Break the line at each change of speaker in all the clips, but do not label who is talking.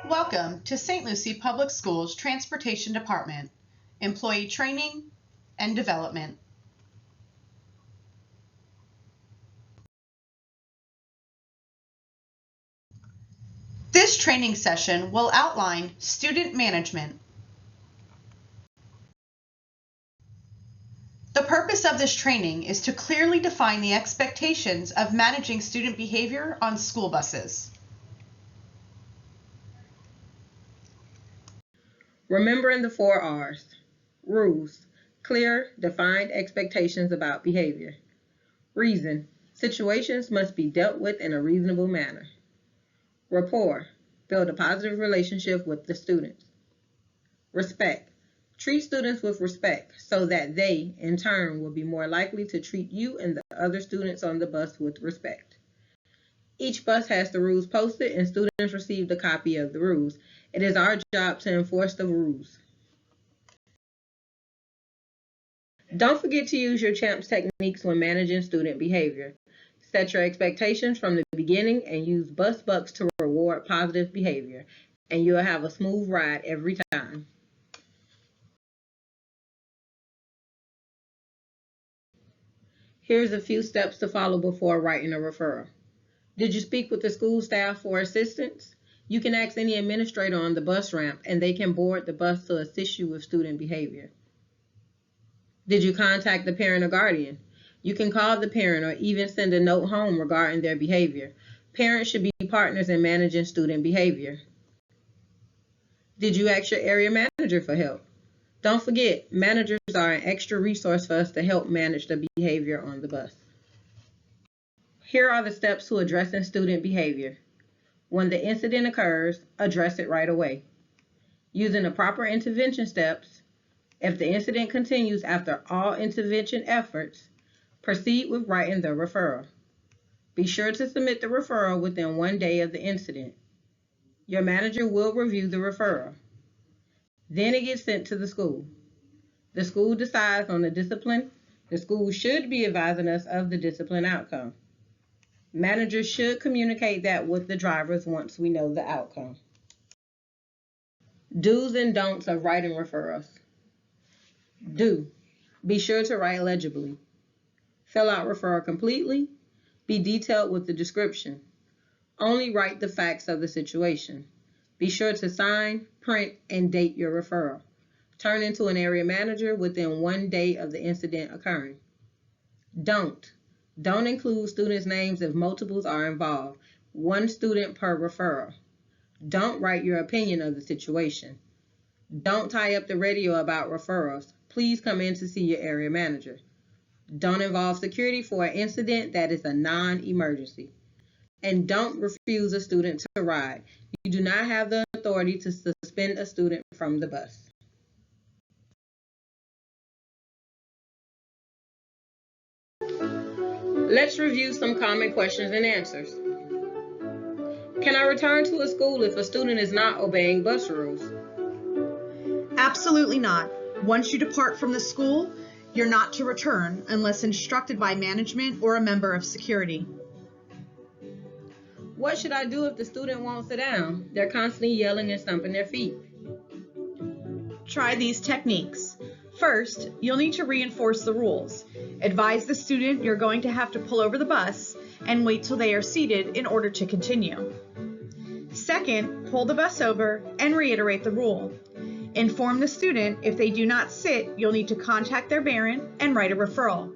Welcome to St. Lucie Public Schools Transportation Department, Employee Training and Development. This training session will outline student management. The purpose of this training is to clearly define the expectations of managing student behavior on school buses.
Remembering the 4 R's. Rules. Clear, defined expectations about behavior. Reason. Situations must be dealt with in a reasonable manner. Rapport. Build a positive relationship with the students. Respect. Treat students with respect so that they, in turn, will be more likely to treat you and the other students on the bus with respect. Each bus has the rules posted and students received a copy of the rules. It is our job to enforce the rules. Don't forget to use your CHAMPS techniques when managing student behavior. Set your expectations from the beginning and use bus bucks to reward positive behavior, and you'll have a smooth ride every time. Here's a few steps to follow before writing a referral. Did you speak with the school staff for assistance? You can ask any administrator on the bus ramp and they can board the bus to assist you with student behavior. Did you contact the parent or guardian? You can call the parent or even send a note home regarding their behavior. Parents should be partners in managing student behavior. Did you ask your area manager for help? Don't forget, managers are an extra resource for us to help manage the behavior on the bus. Here are the steps to addressing student behavior. When the incident occurs, address it right away. Using the proper intervention steps, if the incident continues after all intervention efforts, proceed with writing the referral. Be sure to submit the referral within 1 day of the incident. Your manager will review the referral. Then it gets sent to the school. The school decides on the discipline. The school should be advising us of the discipline outcome. Managers should communicate that with the drivers once we know the outcome. Do's and don'ts of writing referrals. Do. Be sure to write legibly. Fill out referral completely. Be detailed with the description. Only write the facts of the situation. Be sure to sign, print, and date your referral. Turn into an area manager within 1 day of the incident occurring. Don't include students' names if multiples are involved. 1 student per referral. Don't write your opinion of the situation. Don't tie up the radio about referrals. Please come in to see your area manager. Don't involve security for an incident that is a non-emergency. And don't refuse a student to ride. You do not have the authority to suspend a student from the bus. Let's review some common questions and answers. Can I return to a school if a student is not obeying bus rules?
Absolutely not. Once you depart from the school, you're not to return unless instructed by management or a member of security.
What should I do if the student won't sit down? They're constantly yelling and stomping their feet.
Try these techniques. First, you'll need to reinforce the rules. Advise the student you're going to have to pull over the bus and wait till they are seated in order to continue. Second, pull the bus over and reiterate the rule. Inform the student if they do not sit, you'll need to contact their parent and write a referral.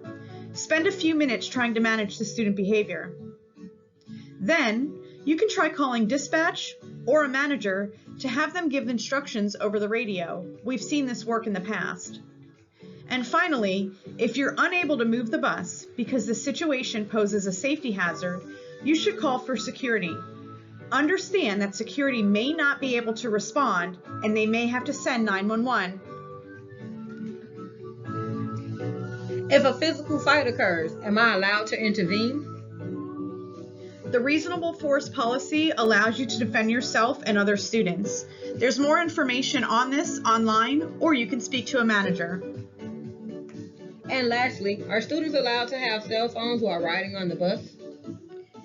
Spend a few minutes trying to manage the student behavior. Then, you can try calling dispatch or a manager to have them give instructions over the radio. We've seen this work in the past. And finally, if you're unable to move the bus because the situation poses a safety hazard, you should call for security. Understand that security may not be able to respond and they may have to send 911.
If a physical fight occurs, am I allowed to intervene?
The reasonable force policy allows you to defend yourself and other students. There's more information on this online, or you can speak to a manager.
And lastly, are students allowed to have cell phones while riding on the bus?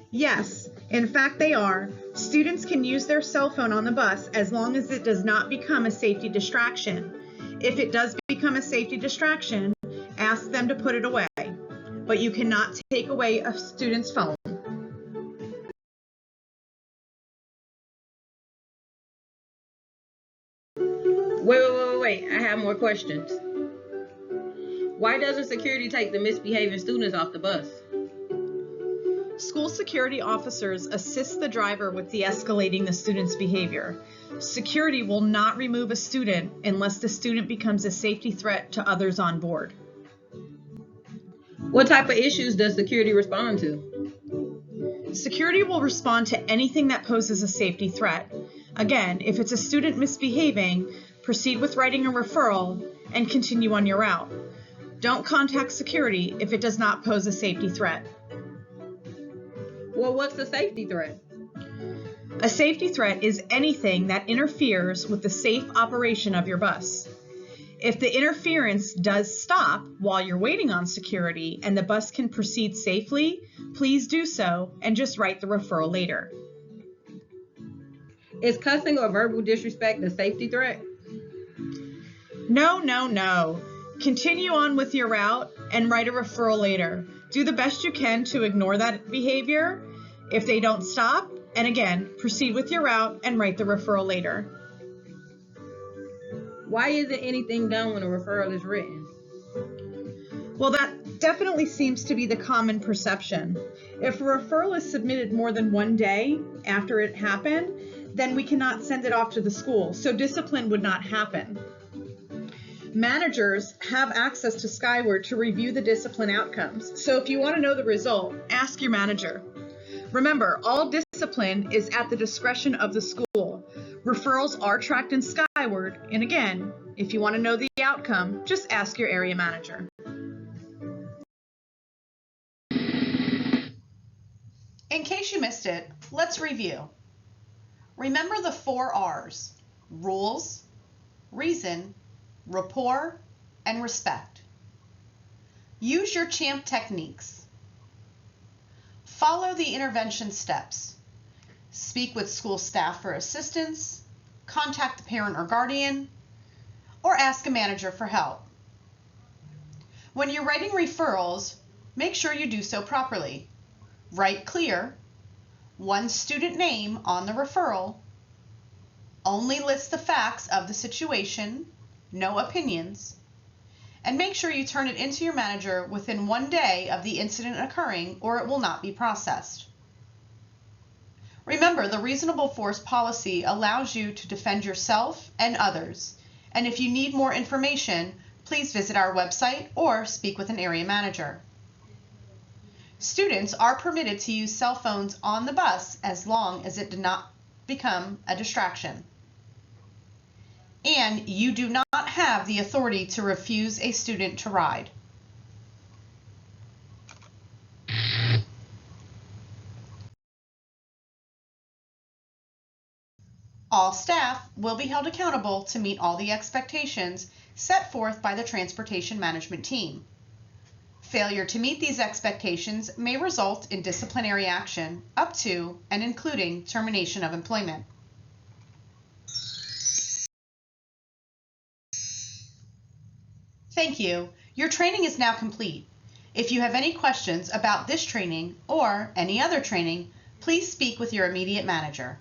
Yes, In fact, they are. Students can use their cell phone on the bus as long as it does not become a safety distraction. If it does become a safety distraction, ask them to put it away. But you cannot take away a student's phone.
Wait. I have more questions. Why doesn't security take the misbehaving students off the bus?
School security officers assist the driver with de-escalating the student's behavior. Security will not remove a student unless the student becomes a safety threat to others on board.
What type of issues does security respond to?
Security will respond to anything that poses a safety threat. Again, if it's a student misbehaving, proceed with writing a referral and continue on your route. Don't contact security if it does not pose a safety threat.
Well, what's a safety threat?
A safety threat is anything that interferes with the safe operation of your bus. If the interference does stop while you're waiting on security and the bus can proceed safely, please do so and just write the referral later.
Is cussing or verbal disrespect a safety threat?
No. Continue on with your route and write a referral later. Do the best you can to ignore that behavior if they don't stop, and again, proceed with your route and write the referral later.
Why isn't anything done when a referral is written?
Well, that definitely seems to be the common perception. If a referral is submitted more than one day after it happened, then we cannot send it off to the school, so discipline would not happen. Managers have access to Skyward to review the discipline outcomes. So if you want to know the result, ask your manager. Remember, all discipline is at the discretion of the school. Referrals are tracked in Skyward, and again, if you want to know the outcome, just ask your area manager.
In case you missed it, let's review. Remember the 4 R's: rules, reason, rapport, and respect. Use your CHAMP techniques. Follow the intervention steps. Speak with school staff for assistance, contact the parent or guardian, or ask a manager for help. When you're writing referrals, make sure you do so properly. Write clear, one student name on the referral, only list the facts of the situation, no opinions, and make sure you turn it into your manager within 1 day of the incident occurring, or it will not be processed. Remember, the reasonable force policy allows you to defend yourself and others, and if you need more information, please visit our website or speak with an area manager. Students are permitted to use cell phones on the bus as long as it did not become a distraction. And you do not have the authority to refuse a student to ride. All staff will be held accountable to meet all the expectations set forth by the transportation management team. Failure to meet these expectations may result in disciplinary action up to and including termination of employment. Thank you. Your training is now complete. If you have any questions about this training or any other training, please speak with your immediate manager.